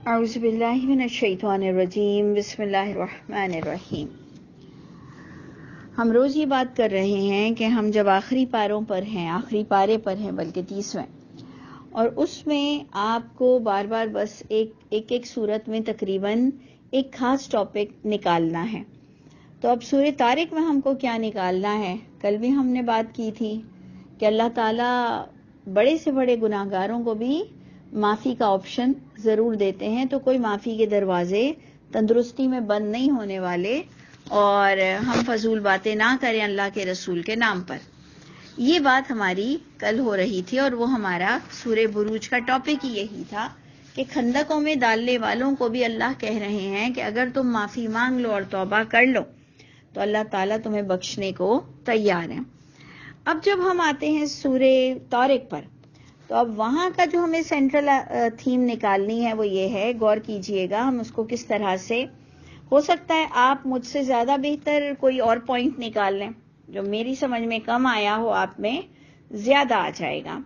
اعوذ باللہ من الشیطان الرجیم بسم اللہ الرحمن الرحیم۔ ہم روز یہ بات کر رہے ہیں کہ ہم جب آخری پارے پر ہیں بلکہ 30ویں، اور اس میں آپ کو بار بار بس ایک صورت میں تقریباً ایک خاص ٹاپک نکالنا ہے۔ تو اب سورہ طارق میں ہم کو کیا نکالنا ہے؟ کل بھی ہم نے بات کی تھی کہ اللہ تعالیٰ بڑے سے بڑے گناہ گاروں کو بھی معافی کا آپشن ضرور دیتے ہیں، تو کوئی معافی کے دروازے تندرستی میں بند نہیں ہونے والے، اور ہم فضول باتیں نہ کریں اللہ کے رسول کے نام پر۔ یہ بات ہماری کل ہو رہی تھی، اور وہ ہمارا سورہ بروج کا ٹاپک ہی یہی تھا کہ خندقوں میں ڈالنے والوں کو بھی اللہ کہہ رہے ہیں کہ اگر تم معافی مانگ لو اور توبہ کر لو تو اللہ تعالیٰ تمہیں بخشنے کو تیار ہے۔ اب جب ہم آتے ہیں سورہ طارق پر، تو اب وہاں کا جو ہمیں سینٹرل تھیم نکالنی ہے وہ یہ ہے، غور کیجئے گا ہم اس کو کس طرح سے، ہو سکتا ہے آپ مجھ سے زیادہ بہتر کوئی اور پوائنٹ نکال لیں، جو میری سمجھ میں کم آیا ہو آپ میں زیادہ آ جائے گا۔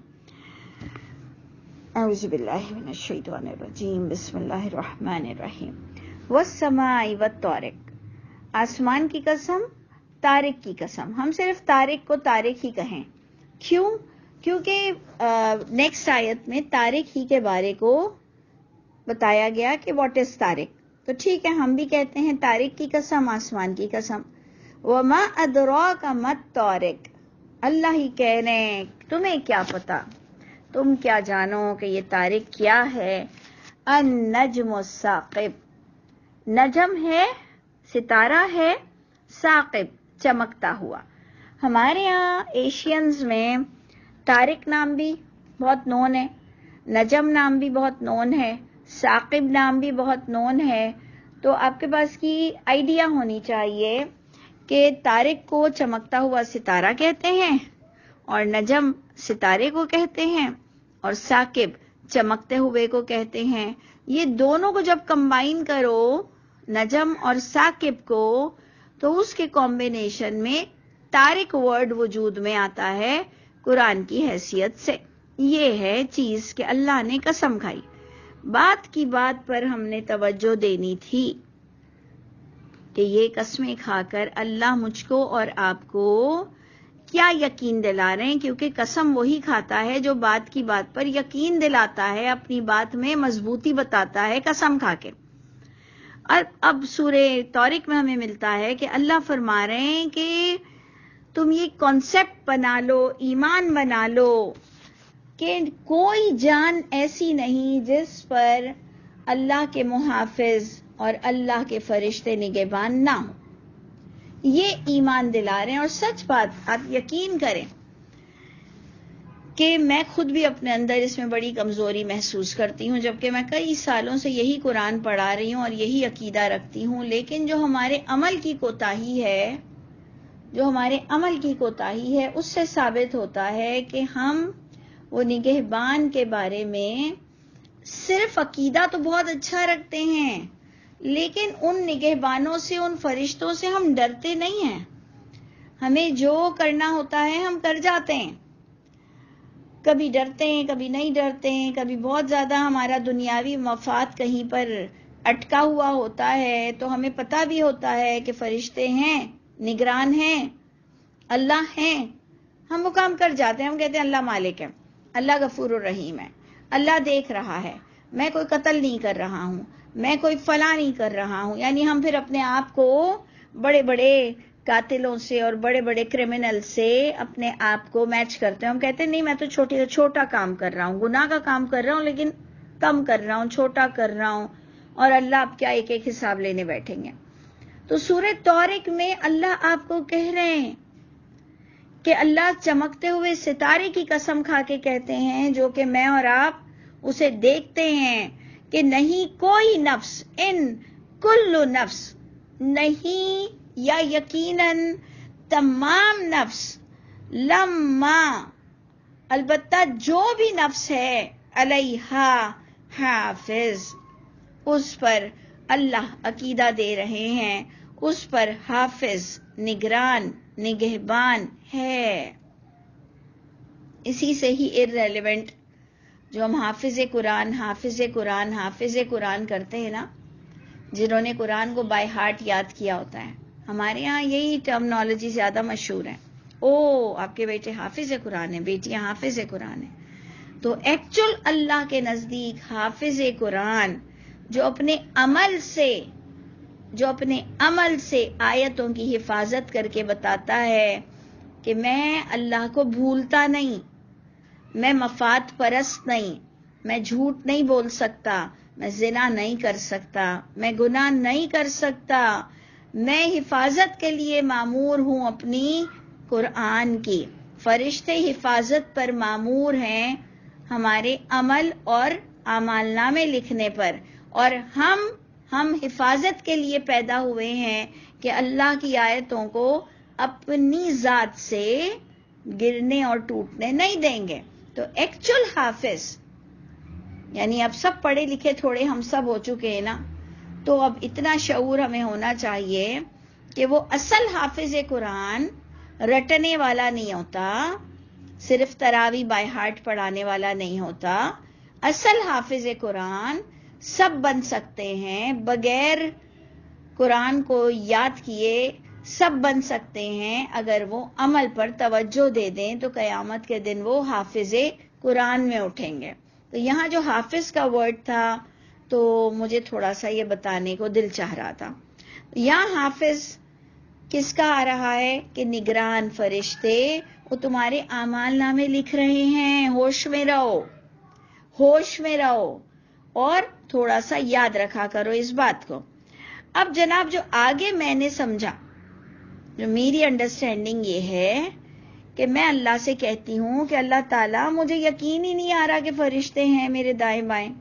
اعوذ باللہ من الشیطان الرجیم بسم اللہ الرحمن الرحیم۔ والسماء والطارق، آسمان کی قسم، طارق کی قسم۔ ہم صرف طارق کو طارق ہی کہیں، کیوں؟ کیونکہ نیکسٹ آیت میں طارق ہی کے بارے کو بتایا گیا کہ واٹ از طارق، تو ٹھیک ہے ہم بھی کہتے ہیں طارق کی قسم، آسمان کی قسم۔ وما ادراک ما الطارق، اللہ ہی کہہ رہے ہیں تمہیں کیا پتا، تم کیا جانو کہ یہ طارق کیا ہے۔ النجم الثاقب، نجم ہے، ستارہ ہے، ثاقب چمکتا ہوا۔ ہمارے ہاں ایشینز میں طارق نام بھی بہت نون ہے، نجم نام بھی بہت نون ہے، ثاقب نام بھی بہت نون ہے، تو آپ کے پاس کی آئیڈیا ہونی چاہیے کہ طارق کو چمکتا ہوا ستارہ کہتے ہیں، اور نجم ستارے کو کہتے ہیں، اور ثاقب چمکتے ہوئے کو کہتے ہیں۔ یہ دونوں کو جب کمبائن کرو، نجم اور ثاقب کو، تو اس کے کمبینیشن میں طارق ورڈ وجود میں آتا ہے قرآن کی حیثیت سے۔ یہ ہے چیز کہ اللہ نے قسم کھائی۔ بات کی بات پر ہم نے توجہ دینی تھی کہ یہ قسمیں کھا کر اللہ مجھ کو اور آپ کو کیا یقین دلا رہے ہیں، کیونکہ قسم وہی کھاتا ہے جو بات کی بات پر یقین دلاتا ہے، اپنی بات میں مضبوطی بتاتا ہے قسم کھا کے۔ اور اب سورہ طارق میں ہمیں ملتا ہے کہ اللہ فرما رہے ہیں کہ تم یہ کانسیپٹ بنا لو، ایمان بنا لو کہ کوئی جان ایسی نہیں جس پر اللہ کے محافظ اور اللہ کے فرشتے نگہبان نہ ہوں۔ یہ ایمان دلا رہے ہیں، اور سچ بات آپ یقین کریں کہ میں خود بھی اپنے اندر اس میں بڑی کمزوری محسوس کرتی ہوں، جبکہ میں کئی سالوں سے یہی قرآن پڑھا رہی ہوں اور یہی عقیدہ رکھتی ہوں، لیکن جو ہمارے عمل کی کوتاہی ہے اس سے ثابت ہوتا ہے کہ ہم وہ نگہبان کے بارے میں صرف عقیدہ تو بہت اچھا رکھتے ہیں، لیکن ان نگہبانوں سے، ان فرشتوں سے ہم ڈرتے نہیں ہیں۔ ہمیں جو کرنا ہوتا ہے ہم کر جاتے ہیں، کبھی ڈرتے ہیں کبھی نہیں ڈرتے ہیں، کبھی بہت زیادہ ہمارا دنیاوی مفاد کہیں پر اٹکا ہوا ہوتا ہے، تو ہمیں پتہ بھی ہوتا ہے کہ فرشتے ہیں، نگران ہیں، اللہ ہیں، ہم وہ کام کر جاتے ہیں۔ ہم کہتے ہیں اللہ مالک ہے، اللہ غفور الرحیم ہے، اللہ دیکھ رہا ہے، میں کوئی قتل نہیں کر رہا ہوں، میں کوئی فلاں نہیں کر رہا ہوں۔ یعنی ہم پھر اپنے آپ کو بڑے بڑے قاتلوں سے اور بڑے بڑے کرمنل سے اپنے آپ کو میچ کرتے ہیں۔ ہم کہتے ہیں نہیں میں تو چھوٹا کام کر رہا ہوں، گناہ کا کام کر رہا ہوں، لیکن کم کر رہا ہوں، چھوٹا کر رہا ہوں، اور اللہ اب کیا ایک ایک حساب لینے بیٹھیں گے۔ تو سورہ طارق میں اللہ آپ کو کہہ رہے ہیں کہ اللہ چمکتے ہوئے ستارے کی قسم کھا کے کہتے ہیں، جو کہ میں اور آپ اسے دیکھتے ہیں کہ نہیں کوئی نفس، ان کل نفس، نہیں یا یقیناً تمام نفس، لما البتہ جو بھی نفس ہے، علیہا حافظ، اس پر اللہ عقیدہ دے رہے ہیں، اس پر حافظ، نگران، نگہبان ہے۔ اسی سے ہی irrelevant جو ہم حافظ قرآن کرتے ہیں نا، جنہوں نے قرآن کو بائی ہارٹ یاد کیا ہوتا ہے، ہمارے ہاں یہی ٹرمنالوجی زیادہ مشہور ہے، او آپ کے بیٹے حافظ قرآن ہیں، بیٹیاں حافظ قرآن ہیں. تو ایکچول اللہ کے نزدیک حافظ قرآن جو اپنے عمل سے آیتوں کی حفاظت کر کے بتاتا ہے کہ میں اللہ کو بھولتا نہیں، میں مفاد پرست نہیں، میں جھوٹ نہیں بول سکتا، میں زنا نہیں کر سکتا، میں گناہ نہیں کر سکتا، میں حفاظت کے لیے مامور ہوں اپنی قرآن کی. فرشتے حفاظت پر مامور ہیں ہمارے عمل اور اعمال نامے لکھنے پر، اور ہم حفاظت کے لیے پیدا ہوئے ہیں کہ اللہ کی آیتوں کو اپنی ذات سے گرنے اور ٹوٹنے نہیں دیں گے. تو ایکچول حافظ، یعنی اب سب پڑھے لکھے تھوڑے ہم سب ہو چکے ہیں نا، تو اب اتنا شعور ہمیں ہونا چاہیے کہ وہ اصل حافظ قرآن رٹنے والا نہیں ہوتا، صرف تراوی بائی ہارٹ پڑھانے والا نہیں ہوتا. اصل حافظ قرآن سب بن سکتے ہیں، بغیر قرآن کو یاد کیے سب بن سکتے ہیں، اگر وہ عمل پر توجہ دے دیں تو قیامت کے دن وہ حافظ قرآن میں اٹھیں گے. تو یہاں جو حافظ کا ورڈ تھا تو مجھے تھوڑا سا یہ بتانے کو دل چاہ رہا تھا. یہاں حافظ کس کا آ رہا ہے کہ نگران فرشتے وہ تمہارے اعمال نامے لکھ رہے ہیں. ہوش میں رہو اور تھوڑا سا یاد رکھا کرو اس بات کو. اب جناب جو آگے میں نے سمجھا، جو میری انڈرسٹینڈنگ یہ ہے کہ میں اللہ سے کہتی ہوں کہ اللہ تعالیٰ مجھے یقین ہی نہیں آ رہا کہ فرشتے ہیں میرے دائیں بائیں،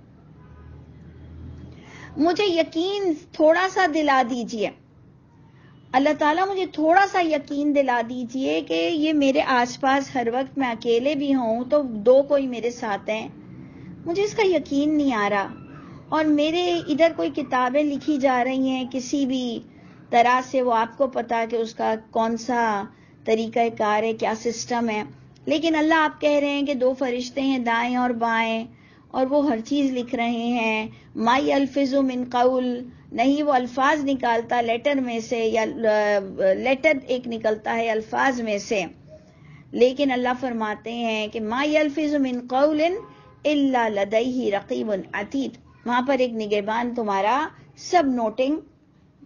مجھے یقین تھوڑا سا دلا دیجئے. اللہ تعالیٰ مجھے تھوڑا سا یقین دلا دیجئے کہ یہ میرے آس پاس ہر وقت میں اکیلے بھی ہوں تو دو کوئی میرے ساتھ ہیں، مجھے اس کا یقین نہیں آ رہا. اور میرے ادھر کوئی کتابیں لکھی جا رہی ہیں کسی بھی طرح سے، وہ آپ کو پتا کہ اس کا کون سا طریقہ کار ہے، کیا سسٹم ہے، لیکن اللہ آپ کہہ رہے ہیں کہ دو فرشتے ہیں دائیں اور بائیں اور وہ ہر چیز لکھ رہے ہیں. ما یلفظ من قول، نہیں وہ الفاظ نکالتا لیٹر میں سے، یا لیٹر ایک نکلتا ہے الفاظ میں سے، لیکن اللہ فرماتے ہیں کہ ما یلفظ من قول الا لدیہ رقیب عتید، وہاں پر ایک نگہبان تمہارا سب نوٹنگ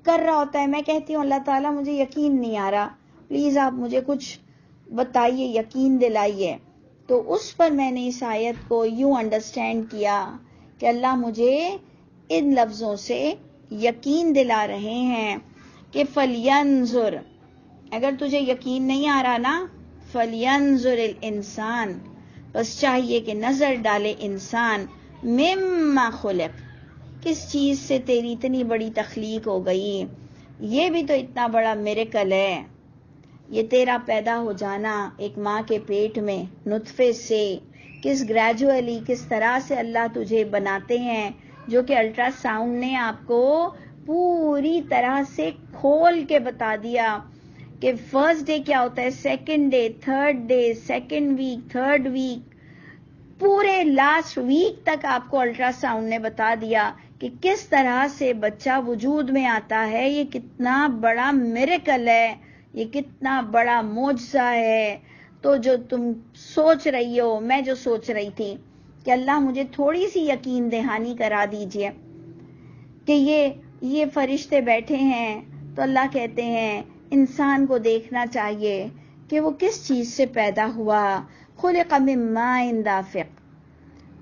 کر رہا ہوتا ہے. میں کہتی ہوں اللہ تعالیٰ مجھے یقین نہیں آ رہا، پلیز آپ مجھے کچھ بتائیے، یقین دلائیے. تو اس پر میں نے اس آیت کو یوں انڈرسٹینڈ کیا کہ اللہ مجھے ان لفظوں سے یقین دلا رہے ہیں کہ فَلْيَنْظُرْ، اگر تجھے یقین نہیں آ رہا نا، فَلْيَنْظُرِ الْإِنسان، بس چاہیے کہ نظر ڈالے انسان، مِمَّا خُلِقَ، کس چیز سے تیری اتنی بڑی تخلیق ہو گئی. یہ بھی تو اتنا بڑا میریکل ہے، یہ تیرا پیدا ہو جانا ایک ماں کے پیٹ میں نطفے سے، کس گریجولی کس طرح سے اللہ تجھے بناتے ہیں، جو کہ الٹرا ساؤنڈ نے آپ کو پوری طرح سے کھول کے بتا دیا کہ فرسٹ ڈے کیا ہوتا ہے، second day, third day, second week, third week, پورے لاسٹ ویک تک آپ کو الٹرا ساؤنڈ نے بتا دیا کہ کس طرح سے بچہ وجود میں آتا ہے. یہ کتنا بڑا میریکل ہے، یہ کتنا بڑا معجزہ ہے. تو جو تم سوچ رہی ہو، میں جو سوچ رہی تھی کہ اللہ مجھے تھوڑی سی یقین دہانی کرا دیجئے کہ یہ فرشتے بیٹھے ہیں، تو اللہ کہتے ہیں انسان کو دیکھنا چاہیے کہ وہ کس چیز سے پیدا ہوا. خلق من ماء دافق،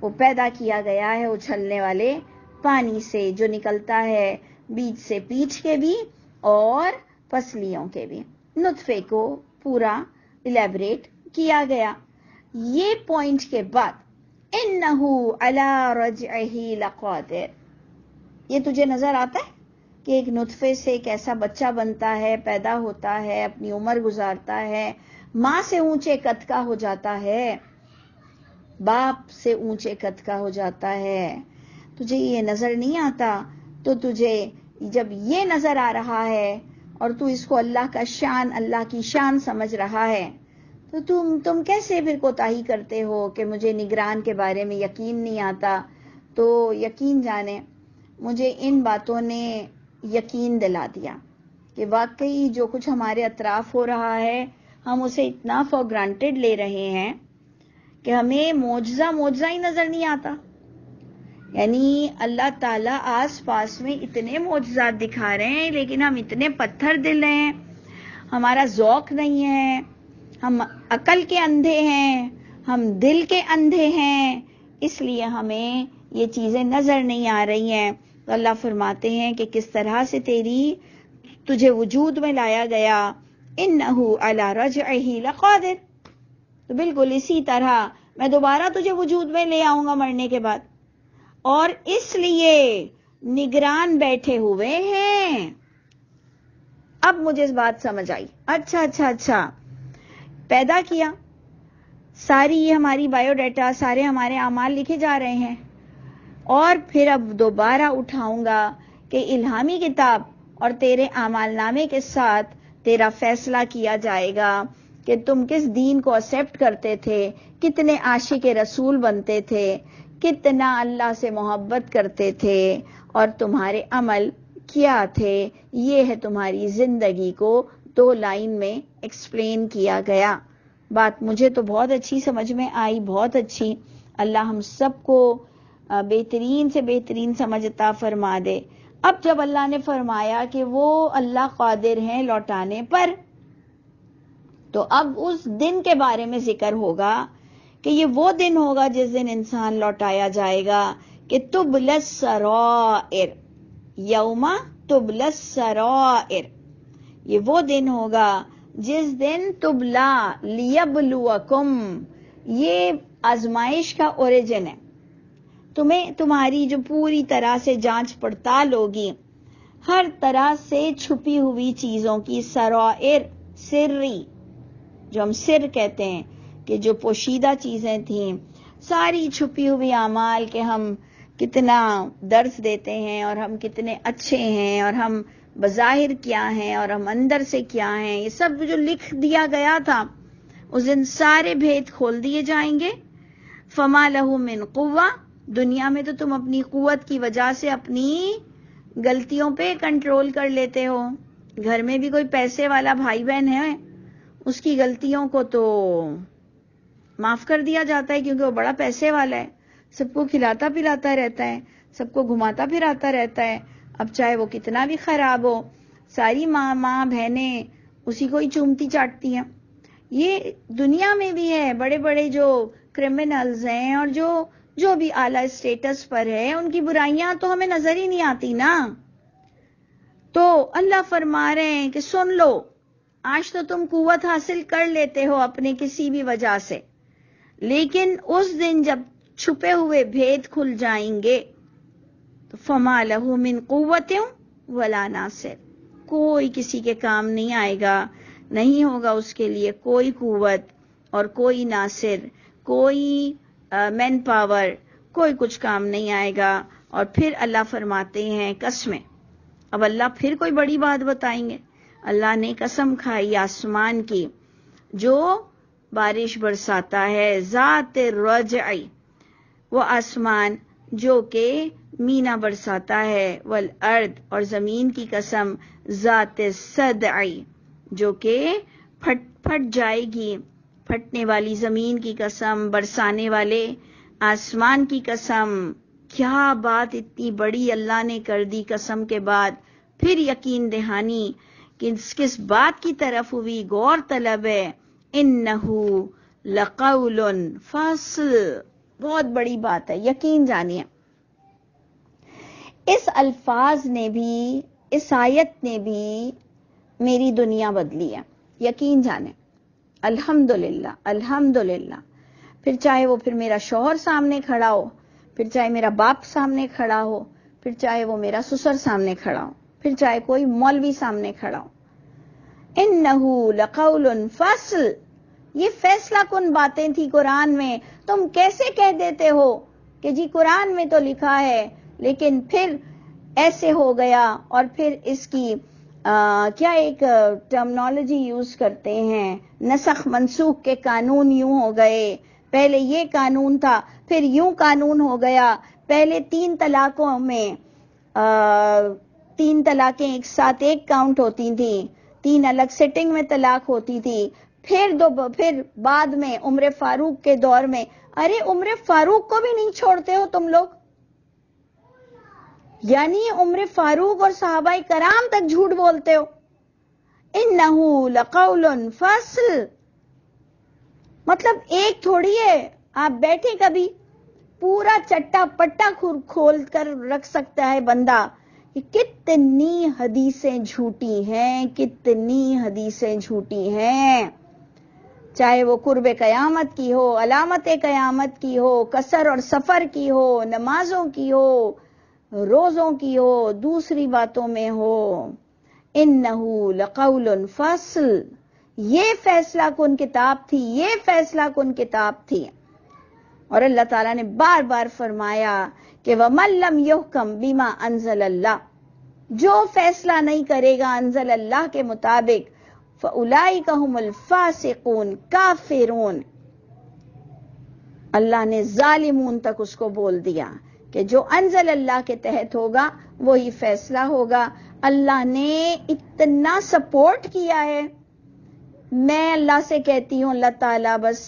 وہ پیدا کیا گیا ہے اچھلنے والے پانی سے جو نکلتا ہے بیچ سے پیٹھ کے بھی اور پسلیوں کے بھی. نطفے کو پورا الیبریٹ کیا گیا. یہ پوائنٹ کے بعد انہ علی رجعہ لقادر، یہ تجھے نظر آتا ہے کہ ایک نطفے سے ایک ایسا بچہ بنتا ہے، پیدا ہوتا ہے، اپنی عمر گزارتا ہے، ماں سے اونچے قد کا ہو جاتا ہے، باپ سے اونچے قد کا ہو جاتا ہے. تجھے یہ نظر نہیں آتا؟ تو تجھے جب یہ نظر آ رہا ہے اور تو اس کو اللہ کا شان، اللہ کی شان سمجھ رہا ہے، تو تم کیسے پھر کوتاہی کرتے ہو کہ مجھے نگران کے بارے میں یقین نہیں آتا؟ تو یقین جانے مجھے ان باتوں نے یقین دلا دیا کہ واقعی جو کچھ ہمارے اطراف ہو رہا ہے ہم اسے اتنا فار گرانٹیڈ لے رہے ہیں کہ ہمیں معجزہ ہی نظر نہیں آتا. یعنی اللہ تعالیٰ آس پاس میں اتنے معجزات دکھا رہے ہیں لیکن ہم اتنے پتھر دل ہیں، ہمارا ذوق نہیں ہے، ہم عقل کے اندھے ہیں، ہم دل کے اندھے ہیں، اس لیے ہمیں یہ چیزیں نظر نہیں آ رہی ہیں. تو اللہ فرماتے ہیں کہ کس طرح سے تجھے وجود میں لایا گیا، انہو علی رجعہ لقادر، تو بالکل اسی طرح میں دوبارہ تجھے وجود میں لے آؤں گا مرنے کے بعد، اور اس لیے نگران بیٹھے ہوئے ہیں. اب مجھے اس بات سمجھ آئی. اچھا پیدا کیا، ساری یہ ہماری بایو ڈیٹا، سارے ہمارے اعمال لکھے جا رہے ہیں، اور پھر اب دوبارہ اٹھاؤں گا کہ الہامی کتاب اور تیرے اعمال نامے کے ساتھ تیرا فیصلہ کیا جائے گا کہ تم کس دین کو ایکسپٹ کرتے تھے، کتنے عاشق رسول بنتے تھے، کتنا اللہ سے محبت کرتے تھے، اور تمہارے عمل کیا تھے. یہ ہے تمہاری زندگی کو 2 لائن میں ایکسپلین کیا گیا. بات مجھے تو بہت اچھی سمجھ میں آئی، بہت اچھی. اللہ ہم سب کو بہترین سے بہترین سمجھ عطا فرما دے. اب جب اللہ نے فرمایا کہ وہ اللہ قادر ہیں لوٹانے پر، تو اب اس دن کے بارے میں ذکر ہوگا کہ یہ وہ دن ہوگا جس دن انسان لوٹایا جائے گا، کہ تبلی السرائر، یوم تبلی السرائر، یہ وہ دن ہوگا جس دن تبلا لیبلوکم، یہ آزمائش کا اوریجن ہے. تمہاری جو پوری طرح سے جانچ پڑتال ہوگی ہر طرح سے چھپی ہوئی چیزوں کی. سرائر سری، جو ہم سر کہتے ہیں کہ جو پوشیدہ چیزیں تھیں، ساری چھپی ہوئی اعمال کہ ہم کتنا درس دیتے ہیں اور ہم کتنے اچھے ہیں اور ہم بظاہر کیا ہیں اور ہم اندر سے کیا ہیں، یہ سب جو لکھ دیا گیا تھا اس دن سارے بھید کھول دیے جائیں گے. فما لہ من قوہ، دنیا میں تو تم اپنی قوت کی وجہ سے اپنی غلطیوں پہ کنٹرول کر لیتے ہو. گھر میں بھی کوئی پیسے والا بھائی بہن ہے، اس کی غلطیوں کو تو معاف کر دیا جاتا ہے کیونکہ وہ بڑا پیسے والا ہے، سب کو کھلاتا پلاتا رہتا ہے، سب کو گھماتا پھراتا رہتا ہے. اب چاہے وہ کتنا بھی خراب ہو، ساری ماں بہنیں اسی کو ہی چومتی چاٹتی ہیں. یہ دنیا میں بھی ہے. بڑے بڑے جو کرمنلز ہیں اور جو بھی اعلیٰ اسٹیٹس پر ہے، ان کی برائیاں تو ہمیں نظر ہی نہیں آتی نا. تو اللہ فرما رہے ہیں کہ سن لو، آج تو تم قوت حاصل کر لیتے ہو اپنے کسی بھی وجہ سے، لیکن اس دن جب چھپے ہوئے بھید کھل جائیں گے تو فما لہ من قوت ولا ناصر، کوئی کسی کے کام نہیں آئے گا، نہیں ہوگا اس کے لیے کوئی قوت اور کوئی ناصر، کوئی مین پاور، کوئی کچھ کام نہیں آئے گا. اور پھر اللہ فرماتے ہیں قسمیں، اب اللہ پھر کوئی بڑی بات بتائیں گے. اللہ نے قسم کھائی آسمان کی جو بارش برساتا ہے، ذات الرجعی، وہ آسمان جو کہ مینا برساتا ہے، والارض، اور زمین کی قسم ذات الصدعی، جو کہ پھٹ جائے گی، پھٹنے والی زمین کی قسم، برسانے والے آسمان کی قسم. کیا بات اتنی بڑی اللہ نے کر دی قسم کے بعد. پھر یقین دہانی کہ کس بات کی طرف ہوئی، غور طلب ہے. انہو لقول فصل، بہت بڑی بات ہے، یقین جانیے. اس الفاظ نے بھی، اس آیت نے بھی میری دنیا بدلی ہے، یقین جانیں. الحمدللہ الحمدللہ. پھر چاہے وہ پھر میرا شوہر سامنے کھڑا ہو، پھر چاہے میرا باپ سامنے کھڑا ہو، پھر چاہے وہ میرا سسر سامنے کھڑا ہو، پھر چاہے کوئی مولوی سامنے کھڑا ہو. انہو لقول فصل، یہ فیصلہ کن باتیں تھی قرآن میں. تم کیسے کہہ دیتے ہو کہ جی قرآن میں تو لکھا ہے لیکن پھر ایسے ہو گیا اور پھر اس کی کیا ایک ٹرمنالوجی یوز کرتے ہیں، نسخ منسوخ کے قانون یوں ہو گئے، پہلے یہ قانون تھا پھر یوں قانون ہو گیا، پہلے 3 طلاقوں میں 3 طلاقیں ایک ساتھ ایک کاؤنٹ ہوتی تھیں، 3 الگ سٹنگ میں طلاق ہوتی تھی، پھر بعد میں عمر فاروق کے دور میں، ارے عمر فاروق کو بھی نہیں چھوڑتے ہو تم لوگ، یعنی عمر فاروق اور صحابہ کرام تک جھوٹ بولتے ہو. انہو لقول فصل، مطلب ایک تھوڑی ہے آپ بیٹھے کبھی پورا چٹا پٹا کھول کر رکھ سکتا ہے بندہ. کتنی حدیثیں جھوٹی ہیں، کتنی حدیثیں جھوٹی ہیں، چاہے وہ قرب قیامت کی ہو، علامت قیامت کی ہو، قصر اور سفر کی ہو، نمازوں کی ہو، روزوں کی ہو، دوسری باتوں میں ہو. انہو لقول فصل، یہ فیصلہ کن کتاب تھی، یہ فیصلہ کن کتاب تھی. اور اللہ تعالیٰ نے بار بار فرمایا کہ وَمَن لَّمْ يُحْكَمْ بِمَا أَنزَلَ اللَّهُ، جو فیصلہ نہیں کرے گا انزل اللہ کے مطابق، فَأُولَئِكَ هُمُ الْفَاسِقُونَ کافرون. اللہ نے ظالمون تک اس کو بول دیا کہ جو انزل اللہ کے تحت ہوگا وہی فیصلہ ہوگا. اللہ نے اتنا سپورٹ کیا ہے. میں اللہ سے کہتی ہوں اللہ تعالیٰ بس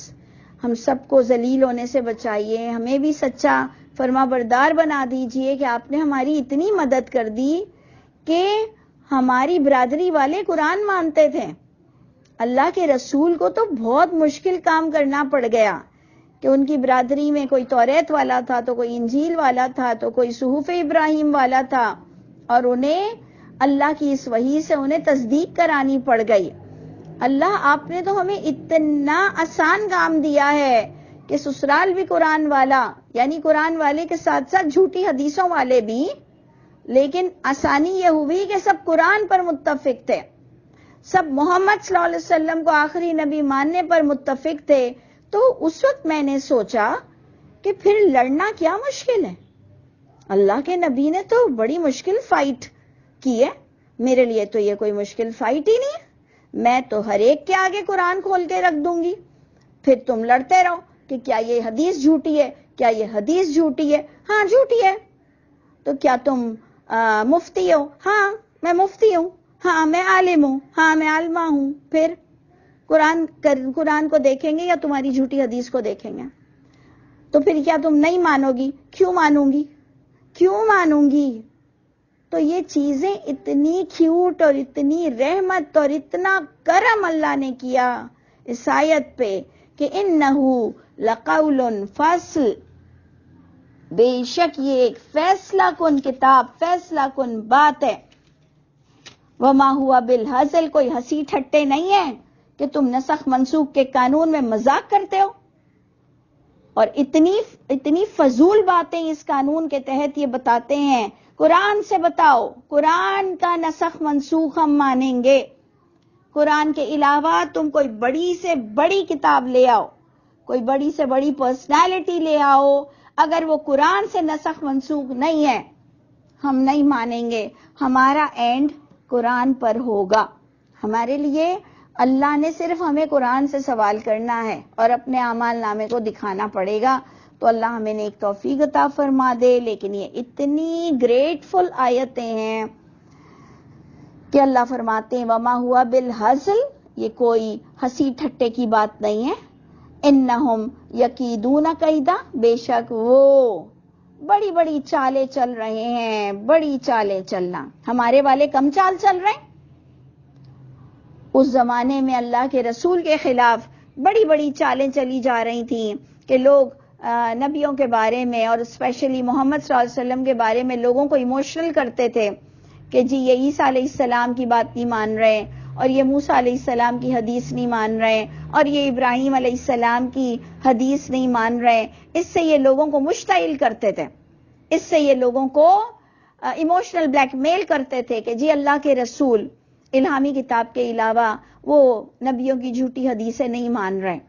ہم سب کو ذلیل ہونے سے بچائیے، ہمیں بھی سچا فرما بردار بنا دیجئے کہ آپ نے ہماری اتنی مدد کر دی کہ ہماری برادری والے قرآن مانتے تھے. اللہ کے رسول کو تو بہت مشکل کام کرنا پڑ گیا کہ ان کی برادری میں کوئی توریت والا تھا تو کوئی انجیل والا تھا تو کوئی صحف ابراہیم والا تھا، اور انہیں اللہ کی اس وحی سے انہیں تصدیق کرانی پڑ گئی. اللہ آپ نے تو ہمیں اتنا آسان کام دیا ہے کہ سسرال بھی قرآن والا، یعنی قرآن والے کے ساتھ ساتھ جھوٹی حدیثوں والے بھی، لیکن آسانی یہ ہوئی کہ سب قرآن پر متفق تھے، سب محمد صلی اللہ علیہ وسلم کو آخری نبی ماننے پر متفق تھے. تو اس وقت میں نے سوچا کہ پھر لڑنا کیا مشکل ہے، اللہ کے نبی نے تو بڑی مشکل فائٹ کی ہے، میرے لیے تو یہ کوئی مشکل فائٹ ہی نہیں ہے. میں تو ہر ایک کے آگے قرآن کھول کے رکھ دوں گی، پھر تم لڑتے رہو کہ کیا یہ حدیث جھوٹی ہے، کیا یہ حدیث جھوٹی ہے. ہاں جھوٹی ہے. تو کیا تم مفتی ہو؟ ہاں میں مفتی ہوں. ہاں میں عالم ہوں. ہاں میں عالمہ ہوں. پھر قرآن کو دیکھیں گے یا تمہاری جھوٹی حدیث کو دیکھیں گے؟ تو پھر کیا تم نہیں مانو گی؟ کیوں مانوں گی؟ کیوں مانوں گی؟ تو یہ چیزیں اتنی کیوٹ اور اتنی رحمت اور اتنا کرم اللہ نے کیا اس آیت پہ کہ انہو لقول فصل، بے شک یہ ایک فیصلہ کن کتاب، فیصلہ کن بات ہے. وما ہوا بالہزل، کوئی ہنسی ٹھٹے نہیں ہے کہ تم نسخ منسوخ کے قانون میں مذاق کرتے ہو اور اتنی فضول باتیں اس قانون کے تحت یہ بتاتے ہیں. قرآن سے بتاؤ، قرآن کا نسخ منسوخ ہم مانیں گے. قرآن کے علاوہ تم کوئی بڑی سے بڑی کتاب لے آؤ، کوئی بڑی سے بڑی پرسنالٹی لے آؤ، اگر وہ قرآن سے نسخ منسوخ نہیں ہے ہم نہیں مانیں گے. ہمارا اینڈ قرآن پر ہوگا. ہمارے لیے اللہ نے صرف ہمیں قرآن سے سوال کرنا ہے اور اپنے اعمال نامے کو دکھانا پڑے گا. تو اللہ ہمیں ایک توفیق عطا فرما دے. لیکن یہ اتنی گریٹفل آیتیں ہیں کہ اللہ فرماتے ہیں وما ہوا بالہزل، یہ کوئی ہنسی ٹھٹے کی بات نہیں ہے. انہم یکیدون کیدا، بے شک وہ بڑی بڑی چالیں چل رہے ہیں. بڑی چالیں چلنا، ہمارے والے کم چال چل رہے ہیں. اس زمانے میں اللہ کے رسول کے خلاف بڑی بڑی چالیں چلی جا رہی تھیں کہ لوگ نبیوں کے بارے میں اور اسپیشلی محمد صلی اللہ علیہ وسلم کے بارے میں لوگوں کو ایموشنل کرتے تھے کہ جی یہ عیسیٰ علیہ السلام کی بات نہیں مان رہے، اور یہ موسیٰ علیہ السلام کی حدیث نہیں مان رہے، اور یہ ابراہیم علیہ السلام کی حدیث نہیں مان رہے. اس سے یہ لوگوں کو مشتعل کرتے تھے، اس سے یہ لوگوں کو ایموشنل بلیک میل کرتے تھے کہ جی اللہ کے رسول الہامی کتاب کے علاوہ وہ نبیوں کی جھوٹی حدیثیں نہیں مان رہے.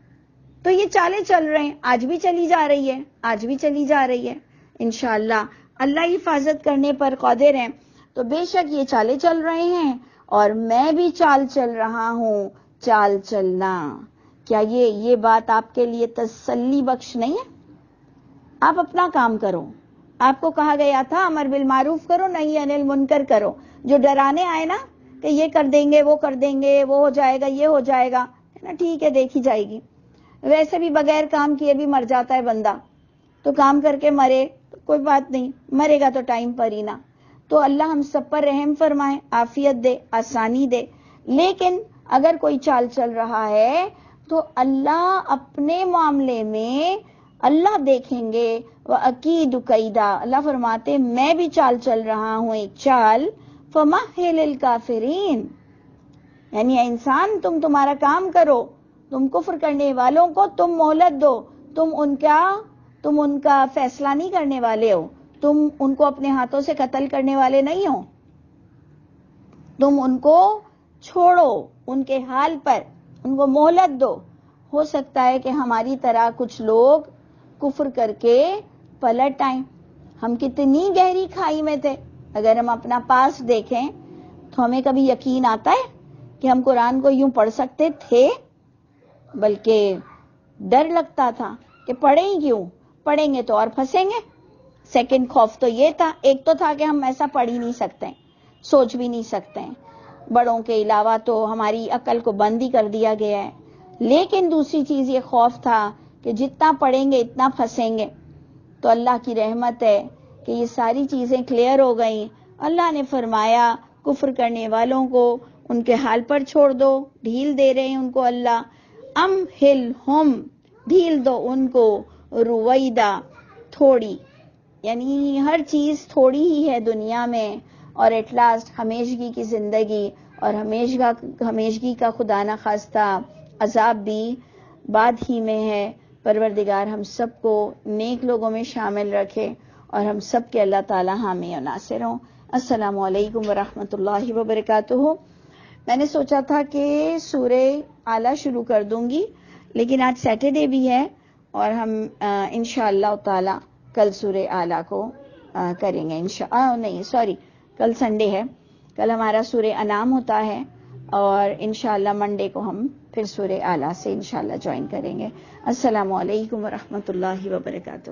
تو یہ چالیں چل رہے ہیں، آج بھی چلی جا رہی ہے، آج بھی چلی جا رہی ہے. انشاءاللہ اللہ حفاظت کرنے پر قادر ہیں. تو بے شک یہ چالیں چل رہے ہیں اور میں بھی چال چل رہا ہوں چال چلنا. کیا یہ بات آپ کے لیے تسلی بخش نہیں ہے؟ آپ اپنا کام کرو. آپ کو کہا گیا تھا امر بالمعروف کرو نہی عن المنکر کرو. جو ڈرانے آئے نا کہ یہ کر دیں گے وہ کر دیں گے وہ ہو جائے گا یہ ہو جائے گا نا، ٹھیک ہے دیکھی جائے گی. ویسے بھی بغیر کام کیے بھی مر جاتا ہے بندہ، تو کام کر کے مرے تو کوئی بات نہیں، مرے گا تو ٹائم پر ہی نا. تو اللہ ہم سب پر رحم فرمائے، عافیت دے، آسانی دے. لیکن اگر کوئی چال چل رہا ہے تو اللہ اپنے معاملے میں اللہ دیکھیں گے. وَأَكِيدُ كَيْدًا، اللہ فرماتے میں بھی چال چل رہا ہوں ایک چال. فَمَهِّلِ الْكَافِرِينَ، یعنی اے انسان تم تمہارا کام کرو، تم کفر کرنے والوں کو تم مہلت دو، تم ان کا فیصلہ نہیں کرنے والے ہو، تم ان کو اپنے ہاتھوں سے قتل کرنے والے نہیں ہو، تم ان کو چھوڑو ان کے حال پر، ان کو مہلت دو. ہو سکتا ہے کہ ہماری طرح کچھ لوگ کفر کر کے پلٹ آئیں. ہم کتنی گہری کھائی میں تھے. اگر ہم اپنا پاس دیکھیں تو ہمیں کبھی یقین آتا ہے کہ ہم قرآن کو یوں پڑھ سکتے تھے؟ بلکہ ڈر لگتا تھا کہ پڑھیں ہی کیوں، پڑھیں گے تو اور پھنسیں گے. سیکنڈ خوف تو یہ تھا. ایک تو تھا کہ ہم ایسا پڑھ ہی نہیں سکتے، سوچ بھی نہیں سکتے، بڑوں کے علاوہ تو ہماری عقل کو بند ہی کر دیا گیا ہے. لیکن دوسری چیز یہ خوف تھا کہ جتنا پڑھیں گے اتنا پھنسیں گے. تو اللہ کی رحمت ہے کہ یہ ساری چیزیں کلیئر ہو گئیں. اللہ نے فرمایا کفر کرنے والوں کو ان کے حال پر چھوڑ دو، ڈھیل دے رہے ہیں ان کو اللہ. امہلہم، ڈھیل دو ان کو، رویدا، تھوڑی، یعنی ہر چیز تھوڑی ہی ہے دنیا میں، اور ایٹ لاسٹ ہمیشگی کی زندگی، اور ہمیشگی کا خدا نہ خواستہ عذاب بھی بعد ہی میں ہے. پروردگار ہم سب کو نیک لوگوں میں شامل رکھے اور ہم سب کے اللہ تعالی حامی و ناصر ہوں. السلام علیکم ورحمۃ اللہ وبرکاتہ. میں نے سوچا تھا کہ سورہ اعلیٰ شروع کر دوں گی، لیکن آج سیٹرڈے بھی ہے اور ہم انشاءاللہ تعالی کل سورہ اعلیٰ کو کریں گے. کل سنڈے ہے، کل ہمارا سورہ انعام ہوتا ہے، اور انشاءاللہ منڈے کو ہم پھر سورہ اعلیٰ سے انشاءاللہ جوائن کریں گے. السلام علیکم ورحمۃ اللہ وبرکاتہ.